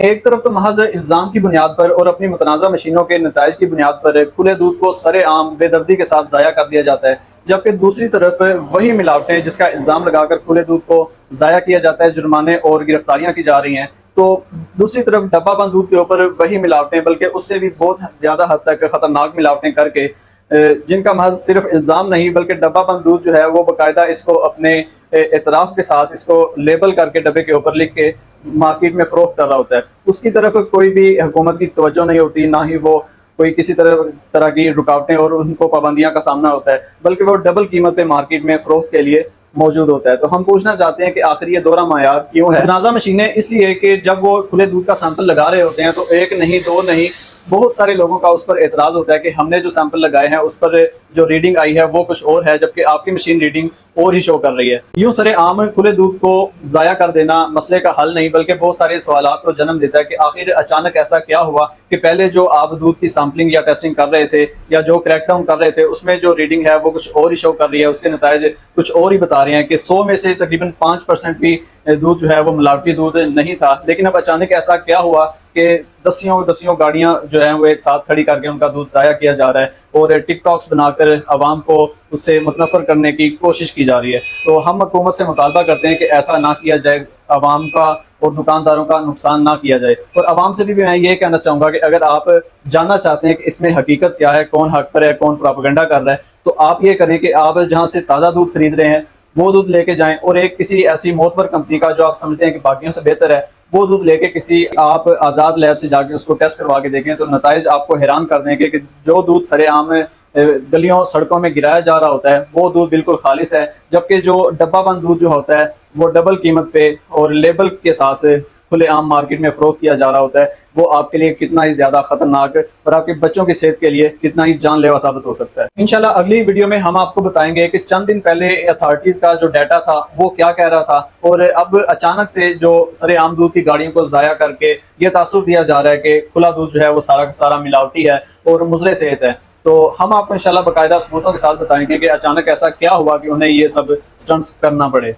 ایک طرف تو محض الزام کی بنیاد پر اور اپنی متنازع مشینوں کے نتائج کی بنیاد پر کھلے دودھ کو سرے عام بے دردی کے ساتھ ضائع کر دیا جاتا ہے، جبکہ دوسری طرف وہی ملاوٹیں جس کا الزام لگا کر کھلے دودھ کو ضائع کیا جاتا ہے، جرمانے اور گرفتاریاں کی جا رہی ہیں، تو دوسری طرف ڈبہ بند دودھ کے اوپر وہی ملاوٹیں بلکہ اس سے بھی بہت زیادہ حد تک خطرناک ملاوٹیں کر کے جن کا محض صرف الزام نہیں بلکہ ڈبہ بند دودھ جو ہے وہ باقاعدہ اس کو اپنے اعتراف کے ساتھ اس کو لیبل کر کے ڈبے کے اوپر لکھ کے مارکیٹ میں فروخت کر رہا ہوتا ہے، اس کی طرف کوئی بھی حکومت کی توجہ نہیں ہوتی، نہ ہی وہ کوئی کسی طرح کی رکاوٹیں اور ان کو پابندیاں کا سامنا ہوتا ہے، بلکہ وہ ڈبل قیمت پہ مارکیٹ میں فروخت کے لیے موجود ہوتا ہے۔ تو ہم پوچھنا چاہتے ہیں کہ آخر یہ دورہ معیار کیوں ہے؟ متنازع مشینیں اس لیے کہ جب وہ کھلے دودھ کا سیمپل لگا رہے ہوتے ہیں تو ایک نہیں دو نہیں بہت سارے لوگوں کا اس پر اعتراض ہوتا ہے کہ ہم نے جو سیمپل لگائے ہیں اس پر جو ریڈنگ آئی ہے وہ کچھ اور ہے، جبکہ آپ کی مشین ریڈنگ اور ہی شو کر رہی ہے۔ یوں سرے عام کھلے دودھ کو ضائع کر دینا مسئلے کا حل نہیں بلکہ بہت سارے سوالات کو جنم دیتا ہے کہ آخر اچانک ایسا کیا ہوا کہ پہلے جو آپ دودھ کی سیمپلنگ یا ٹیسٹنگ کر رہے تھے یا جو کریک ڈاؤن کر رہے تھے اس میں جو ریڈنگ ہے وہ کچھ اور ہی شو کر رہی ہے، اس کے نتائج کچھ اور ہی بتا رہے ہیں کہ 100 میں سے تقریباً 5% بھی دودھ جو ہے وہ ملاوٹی دودھ نہیں تھا، لیکن اب اچانک ایسا کیا ہوا کہ دسیوں گاڑیاں جو ہیں وہ ایک ساتھ کھڑی کر کے ان کا دودھ ضائع کیا جا رہا ہے اور ٹک ٹاکس بنا کر عوام کو اس سے متنفر کرنے کی کوشش کی جا رہی ہے۔ تو ہم حکومت سے مطالبہ کرتے ہیں کہ ایسا نہ کیا جائے، عوام کا اور دکانداروں کا نقصان نہ کیا جائے، اور عوام سے بھی میں یہ کہنا چاہوں گا کہ اگر آپ جاننا چاہتے ہیں کہ اس میں حقیقت کیا ہے، کون حق پر ہے، کون پراپیگنڈا کر رہا ہے، تو آپ یہ کریں کہ آپ جہاں سے تازہ دودھ خرید رہے ہیں وہ دودھ لے کے جائیں، اور ایک کسی ایسی معتبر کمپنی کا جو آپ سمجھتے ہیں کہ باقیوں سے بہتر ہے وہ دودھ لے کے کسی آپ آزاد لیب سے جا کے اس کو ٹیسٹ کروا کے دیکھیں، تو نتائج آپ کو حیران کر دیں گے کہ جو دودھ سرے عام گلیوں سڑکوں میں گرایا جا رہا ہوتا ہے وہ دودھ بالکل خالص ہے، جبکہ جو ڈبہ بند دودھ جو ہوتا ہے وہ ڈبل قیمت پہ اور لیبل کے ساتھ کھلے عام مارکیٹ میں فروخت کیا جا رہا ہوتا ہے، وہ آپ کے لیے کتنا ہی زیادہ خطرناک اور آپ کے بچوں کی صحت کے لیے کتنا ہی جان لیوا ثابت ہو سکتا ہے۔ انشاءاللہ اگلی ویڈیو میں ہم آپ کو بتائیں گے کہ چند دن پہلے اتھارٹیز کا جو ڈیٹا تھا وہ کیا کہہ رہا تھا، اور اب اچانک سے جو سرے عام دودھ کی گاڑیوں کو ضائع کر کے یہ تاثر دیا جا رہا ہے کہ کھلا دودھ جو ہے وہ سارا کا سارا ملاوٹی ہے اور مضر صحت ہے، تو ہم آپ کو انشاءاللہ باقاعدہ ثبوتوں کے ساتھ بتائیں گے کہ اچانک ایسا کیا ہوا کہ انہیں یہ سب سٹنٹس کرنا پڑے۔